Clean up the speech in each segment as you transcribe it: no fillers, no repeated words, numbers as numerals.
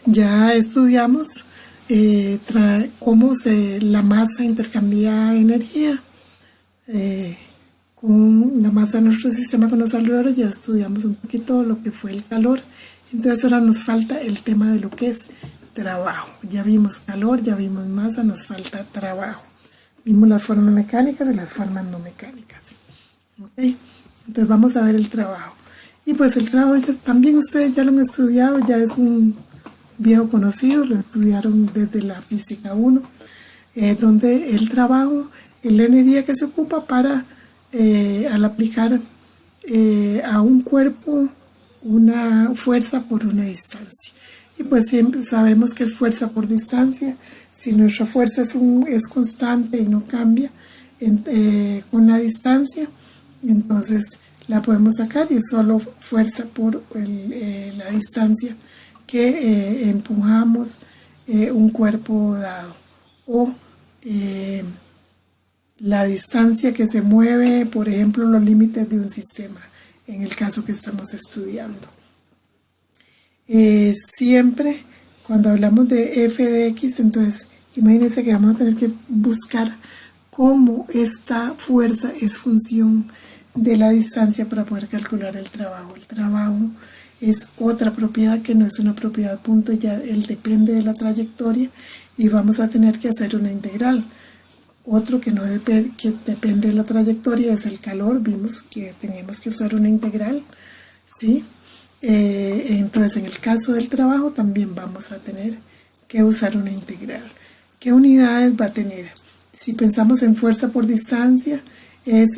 Ya estudiamos cómo la masa intercambia energía con la masa de nuestro sistema con los alrededores. Ya estudiamos un poquito lo que fue el calor. Entonces ahora nos falta el tema de lo que es trabajo. Ya vimos calor, ya vimos masa, nos falta trabajo. Vimos las formas mecánicas y las formas no mecánicas. ¿Okay? Entonces vamos a ver el trabajo. Y pues el trabajo también ustedes ya lo han estudiado, ya es un viejo conocido, lo estudiaron desde la física 1, donde el trabajo es la energía que se ocupa para, al aplicar a un cuerpo una fuerza por una distancia. Y pues siempre sabemos que es fuerza por distancia. Si nuestra fuerza es constante y no cambia con la distancia, entonces la podemos sacar y es solo fuerza por la distancia que empujamos un cuerpo dado, o la distancia que se mueve, por ejemplo, los límites de un sistema, en el caso que estamos estudiando. Siempre cuando hablamos de f de x, entonces imagínense que vamos a tener que buscar cómo esta fuerza es función de la distancia para poder calcular el trabajo. El trabajo es otra propiedad que no es una propiedad punto, ya él depende de la trayectoria y vamos a tener que hacer una integral. Otro que no que depende de la trayectoria es el calor. Vimos que teníamos que usar una integral, ¿sí? Entonces en el caso del trabajo también vamos a tener que usar una integral. ¿Qué unidades va a tener? Si pensamos en fuerza por distancia, es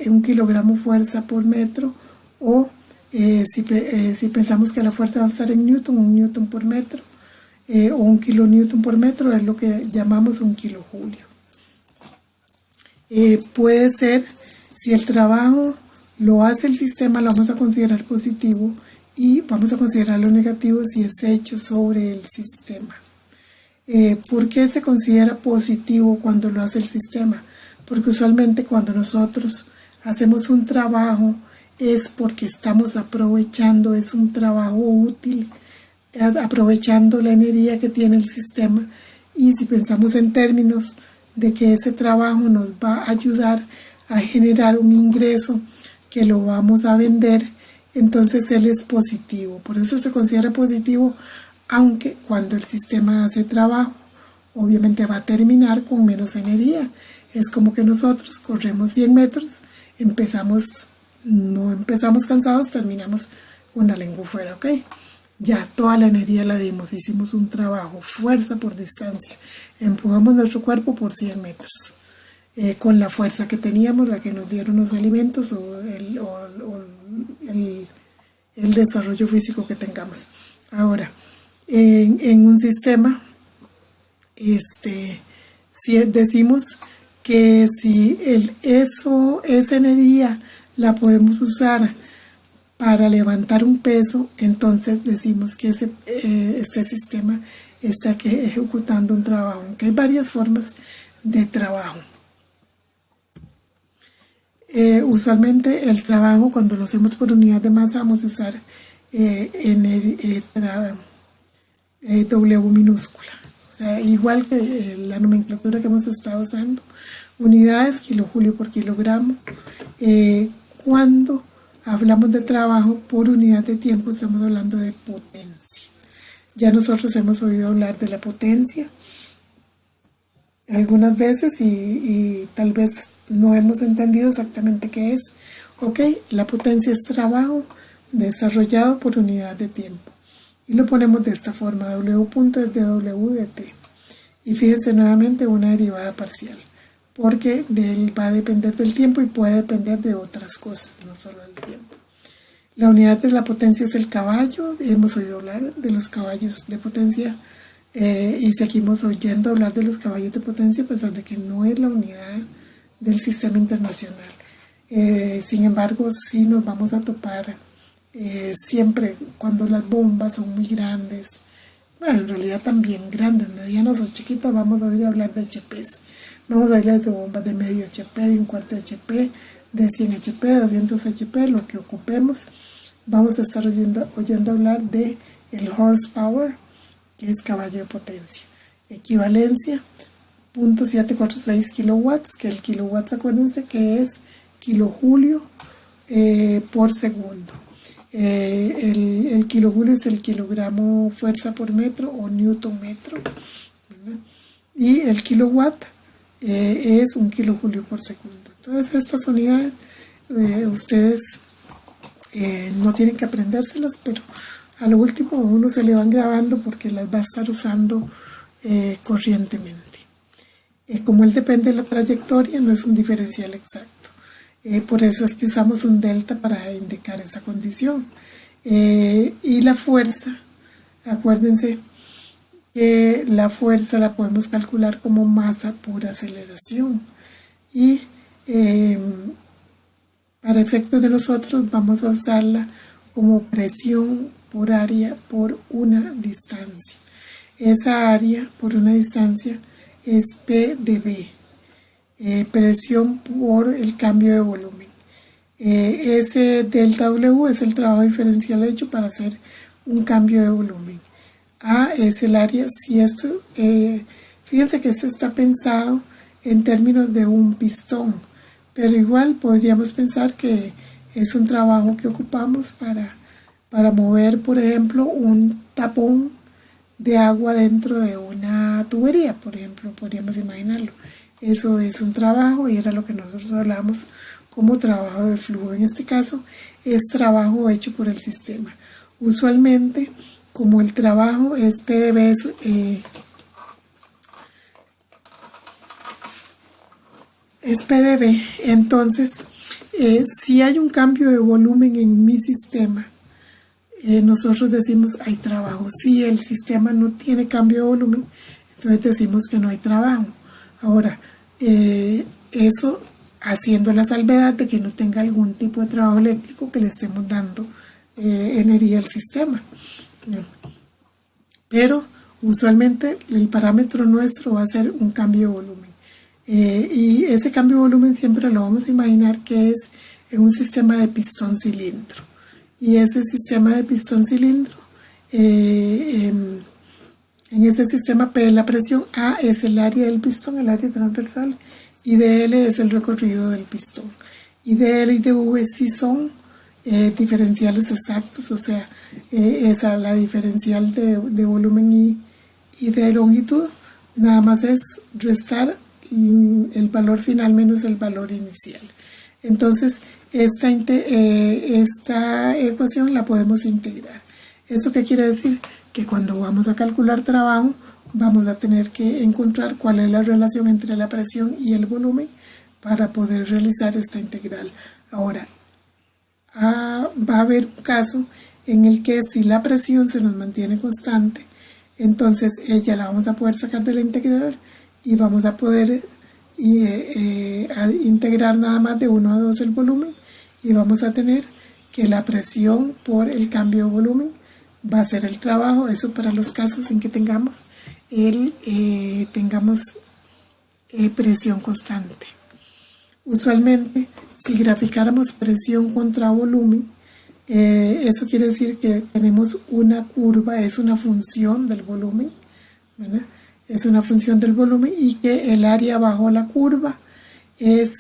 1 kilogramo fuerza por metro, o si pensamos que la fuerza va a estar en newton, 1 newton por metro, o 1 kilonewton por metro, es lo que llamamos 1 kilojulio. Puede ser, si el trabajo lo hace el sistema, lo vamos a considerar positivo, y vamos a considerarlo negativo si es hecho sobre el sistema. ¿Por qué se considera positivo cuando lo hace el sistema? Porque usualmente cuando nosotros hacemos un trabajo es porque estamos aprovechando, es un trabajo útil, aprovechando la energía que tiene el sistema. Y si pensamos en términos de que ese trabajo nos va a ayudar a generar un ingreso que lo vamos a vender, entonces él es positivo. Por eso se considera positivo, aunque cuando el sistema hace trabajo, obviamente va a terminar con menos energía. Es como que nosotros corremos 100 metros, no empezamos cansados, terminamos con la lengua fuera, ¿ok? Ya toda la energía la dimos, hicimos un trabajo, fuerza por distancia, empujamos nuestro cuerpo por 100 metros, con la fuerza que teníamos, la que nos dieron los alimentos o el desarrollo físico que tengamos. Ahora, en un sistema, si decimos que si esa energía la podemos usar para levantar un peso, entonces decimos que este sistema está ejecutando un trabajo, aunque hay varias formas de trabajo. Usualmente el trabajo, cuando lo hacemos por unidad de masa, vamos a usar W minúscula. O sea, igual que la nomenclatura que hemos estado usando, unidades, kilojulio por kilogramo. Cuando hablamos de trabajo por unidad de tiempo, estamos hablando de potencia. Ya nosotros hemos oído hablar de la potencia algunas veces y tal vez no hemos entendido exactamente qué es. Ok, la potencia es trabajo desarrollado por unidad de tiempo. Y lo ponemos de esta forma, W punto es de W de T. Y fíjense nuevamente una derivada parcial, porque de él va a depender del tiempo y puede depender de otras cosas, no solo del tiempo. La unidad de la potencia es el caballo. Hemos oído hablar de los caballos de potencia, y seguimos oyendo hablar de los caballos de potencia a pesar de que no es la unidad del sistema internacional. Sin embargo, sí nos vamos a topar siempre cuando las bombas son muy grandes. Bueno, en realidad también grandes, medianas o chiquitas, vamos a oír hablar de HPs. Vamos a oír de bombas de medio HP, de un cuarto HP, de 100 HP, de 200 HP, lo que ocupemos. Vamos a estar oyendo hablar de el horsepower, que es caballo de potencia. Equivalencia, 0.746 kilowatts, que el kilowatt, acuérdense que es kilojulio por segundo. El kilojulio es el kilogramo fuerza por metro o newton metro, ¿verdad? Y el kilowatt es un kilojulio por segundo. Entonces estas unidades ustedes no tienen que aprendérselas, pero a lo último uno se le van grabando porque las va a estar usando corrientemente. Como él depende de la trayectoria, no es un diferencial exacto. Por eso es que usamos un delta para indicar esa condición. Y la fuerza, acuérdense que la fuerza la podemos calcular como masa por aceleración. Y para efectos de nosotros vamos a usarla como presión por área por una distancia. Esa área por una distancia es P de B, presión por el cambio de volumen. Ese delta W es el trabajo diferencial hecho para hacer un cambio de volumen. A es el área, si esto, fíjense que esto está pensado en términos de un pistón, pero igual podríamos pensar que es un trabajo que ocupamos para mover, por ejemplo, un tapón de agua dentro de una tubería, por ejemplo, podríamos imaginarlo. Eso es un trabajo y era lo que nosotros hablamos como trabajo de flujo. En este caso es trabajo hecho por el sistema. Usualmente, como el trabajo es PdB, es PdB, entonces si hay un cambio de volumen en mi sistema, nosotros decimos hay trabajo. Si el sistema no tiene cambio de volumen, entonces decimos que no hay trabajo. Ahora, eso haciendo la salvedad de que no tenga algún tipo de trabajo eléctrico que le estemos dando energía al sistema. Pero usualmente el parámetro nuestro va a ser un cambio de volumen. Y ese cambio de volumen siempre lo vamos a imaginar que es en un sistema de pistón-cilindro. Y ese sistema de pistón-cilindro, en ese sistema P es la presión, A es el área del pistón, el área transversal, y dl es el recorrido del pistón. Y dl y dv sí son diferenciales exactos, o sea, esa, la diferencial de volumen y de longitud, nada más es restar el valor final menos el valor inicial. Entonces, esta ecuación la podemos integrar. ¿Eso qué quiere decir? Que cuando vamos a calcular trabajo, vamos a tener que encontrar cuál es la relación entre la presión y el volumen para poder realizar esta integral. Ahora, va a haber un caso en el que si la presión se nos mantiene constante, entonces ella la vamos a poder sacar de la integral y vamos a poder a integrar nada más de 1 a 2 el volumen y vamos a tener que la presión por el cambio de volumen va a ser el trabajo. Eso para los casos en que tengamos presión constante. Usualmente, si graficáramos presión contra volumen, eso quiere decir que tenemos una curva, es una función del volumen, ¿verdad? Es una función del volumen y que el área bajo la curva es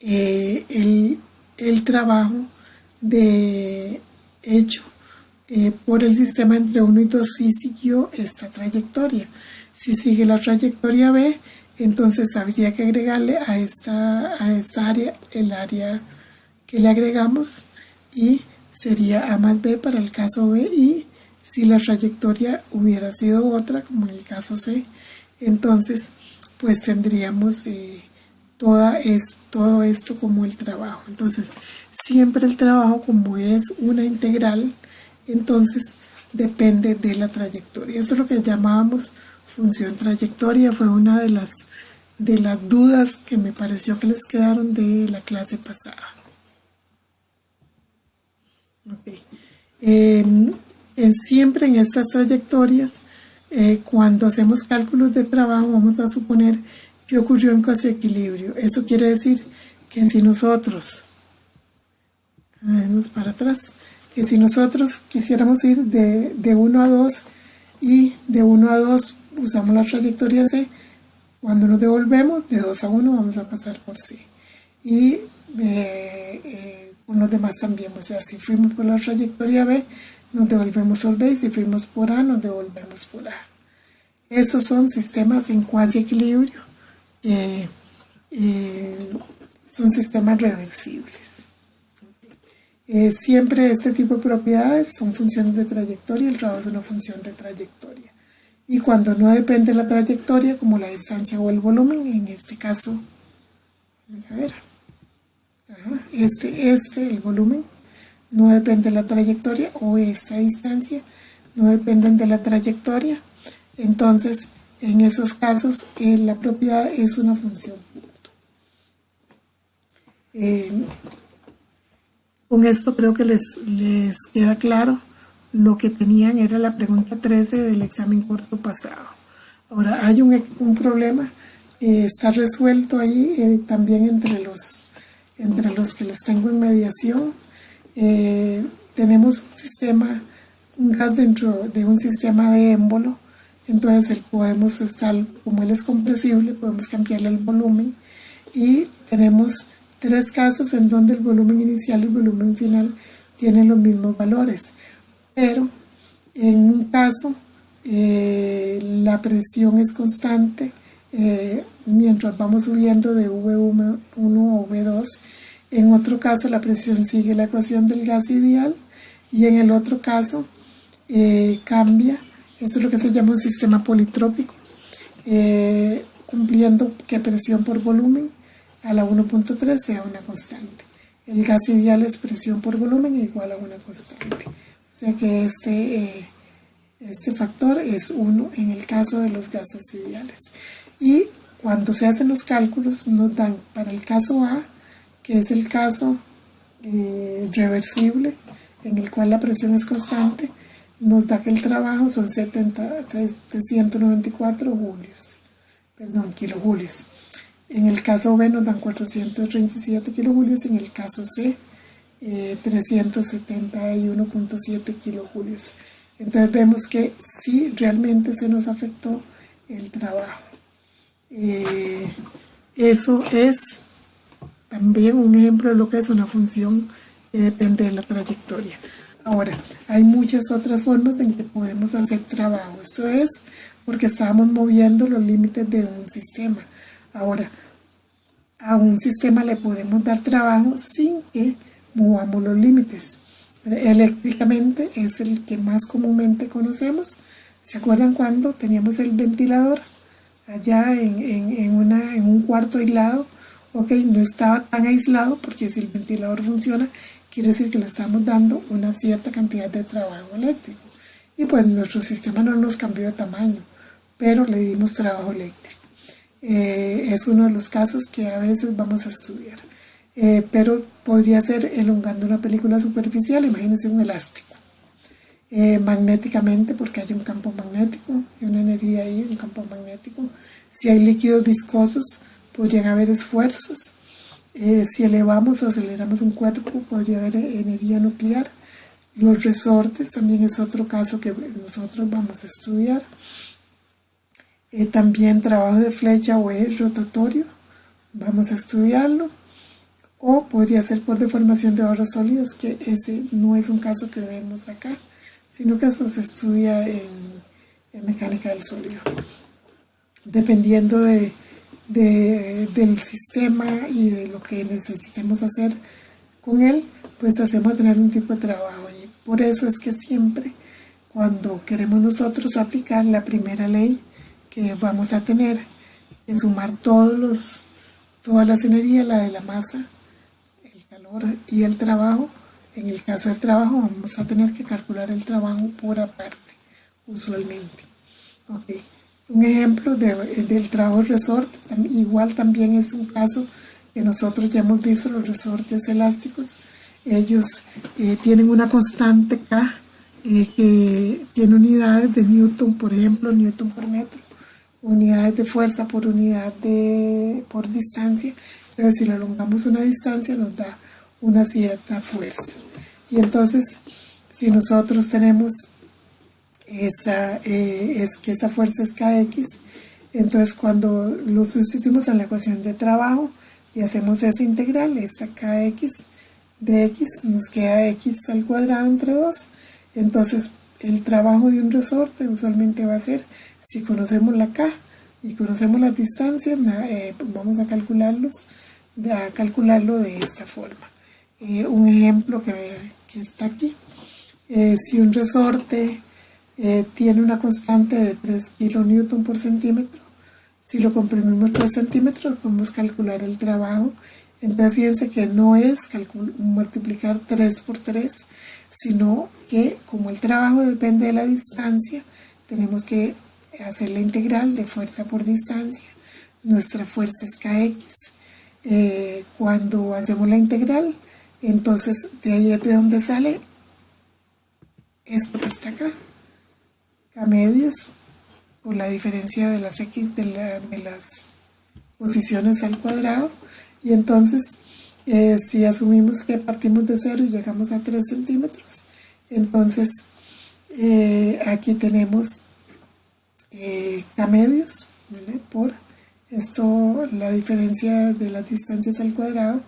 el trabajo hecho por el sistema entre 1 y 2 si siguió esta trayectoria. Si sigue la trayectoria B, entonces habría que agregarle a esa área el área que le agregamos y sería A más B para el caso B, y si la trayectoria hubiera sido otra, como en el caso C, entonces pues tendríamos todo esto como el trabajo. Entonces siempre el trabajo, como es una integral, entonces depende de la trayectoria. Eso es lo que llamábamos función trayectoria. Fue una de las dudas que me pareció que les quedaron de la clase pasada. Okay. Siempre en estas trayectorias, cuando hacemos cálculos de trabajo, vamos a suponer que ocurrió en caso de equilibrio. Eso quiere decir que si nosotros, para atrás, que si nosotros quisiéramos ir de 1 a 2 y de 1 a 2 usamos la trayectoria C. Cuando nos devolvemos, de 2 a 1 vamos a pasar por C. Y con los demás también, o sea, si fuimos por la trayectoria B, nos devolvemos por B, y si fuimos por A, nos devolvemos por A. Esos son sistemas en cuasi equilibrio, son sistemas reversibles. Siempre este tipo de propiedades son funciones de trayectoria, el trabajo es una función de trayectoria. Y cuando no depende de la trayectoria, como la distancia o el volumen, en este caso, vamos a ver, el volumen, no depende de la trayectoria, o esta distancia, no dependen de la trayectoria, entonces en esos casos la propiedad es una función punto. Con esto creo que les queda claro. Lo que tenían era la pregunta 13 del examen corto pasado. Ahora hay un problema, está resuelto ahí también entre los que les tengo en mediación. Tenemos un gas dentro de un sistema de émbolo, entonces podemos estar, como él es compresible, podemos cambiarle el volumen, y tenemos 3 casos en donde el volumen inicial y el volumen final tienen los mismos valores, pero en un caso la presión es constante mientras vamos subiendo de V1 a V2. En otro caso la presión sigue la ecuación del gas ideal, y en el otro caso cambia. Eso es lo que se llama un sistema politrópico, cumpliendo que presión por volumen a la 1.3 sea una constante. El gas ideal es presión por volumen igual a una constante. O sea que este factor es 1 en el caso de los gases ideales. Y cuando se hacen los cálculos nos dan para el caso A, que es el caso reversible, en el cual la presión es constante, nos da que el trabajo son 794 kilojulios. En el caso B nos dan 437 kilojulios, en el caso C 371.7 kilojulios. Entonces vemos que sí realmente se nos afectó el trabajo. Eso es también un ejemplo de lo que es una función que depende de la trayectoria. Ahora, hay muchas otras formas en que podemos hacer trabajo. Esto es porque estábamos moviendo los límites de un sistema. Ahora, a un sistema le podemos dar trabajo sin que movamos los límites. Eléctricamente es el que más comúnmente conocemos. ¿Se acuerdan cuando teníamos el ventilador allá en un cuarto aislado? Ok, no estaba tan aislado, porque si el ventilador funciona, quiere decir que le estamos dando una cierta cantidad de trabajo eléctrico. Y pues nuestro sistema no nos cambió de tamaño, pero le dimos trabajo eléctrico. Es uno de los casos que a veces vamos a estudiar. Pero podría ser elongando una película superficial, imagínense un elástico. Magnéticamente, porque hay un campo magnético, hay una energía ahí, un campo magnético. Si hay líquidos viscosos, podrían haber esfuerzos. Si elevamos o aceleramos un cuerpo, podría haber energía nuclear. Los resortes también es otro caso que nosotros vamos a estudiar. También trabajo de flecha o eje rotatorio, vamos a estudiarlo. O podría ser por deformación de barras sólidas, que ese no es un caso que vemos acá, sino que eso se estudia en mecánica del sólido. Dependiendo del sistema y de lo que necesitemos hacer con él, pues hacemos tener un tipo de trabajo. Y por eso es que siempre, cuando queremos nosotros aplicar la primera ley que vamos a tener, en sumar todas las energías, la de la masa, el calor y el trabajo. En el caso del trabajo vamos a tener que calcular el trabajo por aparte, usualmente. Okay. Un ejemplo del trabajo resorte, igual también es un caso que nosotros ya hemos visto, los resortes elásticos. Ellos tienen una constante K que tiene unidades de Newton, por ejemplo, Newton por metro, unidades de fuerza por unidad por distancia. Entonces, si le alongamos una distancia, nos da una cierta fuerza. Y entonces, si nosotros tenemos es que esa fuerza es Kx. Entonces cuando lo sustituimos en la ecuación de trabajo y hacemos esa integral, esta Kx de x, nos queda x al cuadrado entre 2. Entonces el trabajo de un resorte usualmente va a ser, si conocemos la K y conocemos las distancias, vamos a calcularlo de esta forma. Un ejemplo que está aquí, si un resorte tiene una constante de 3 kN por centímetro, si lo comprimimos 3 centímetros podemos calcular el trabajo. Entonces fíjense que no es multiplicar 3 por 3, sino que como el trabajo depende de la distancia, tenemos que hacer la integral de fuerza por distancia. Nuestra fuerza es Kx. Cuando hacemos la integral, entonces de ahí es de donde sale esto que está acá, K medios, por la diferencia de las x de las posiciones al cuadrado. Y entonces si asumimos que partimos de 0 y llegamos a 3 centímetros, entonces aquí tenemos K medios, ¿vale? Por esto, la diferencia de las distancias al cuadrado,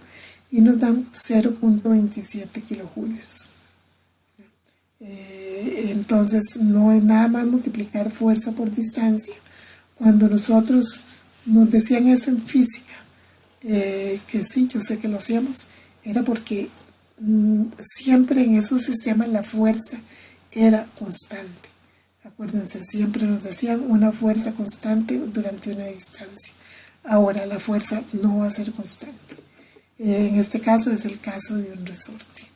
y nos dan 0.27 kilojulios. Entonces no es nada más multiplicar fuerza por distancia. Cuando nosotros nos decían eso en física, que sí, yo sé que lo hacíamos, era porque siempre en esos sistemas la fuerza era constante. Acuérdense, siempre nos decían una fuerza constante durante una distancia. Ahora la fuerza no va a ser constante. En este caso es el caso de un resorte.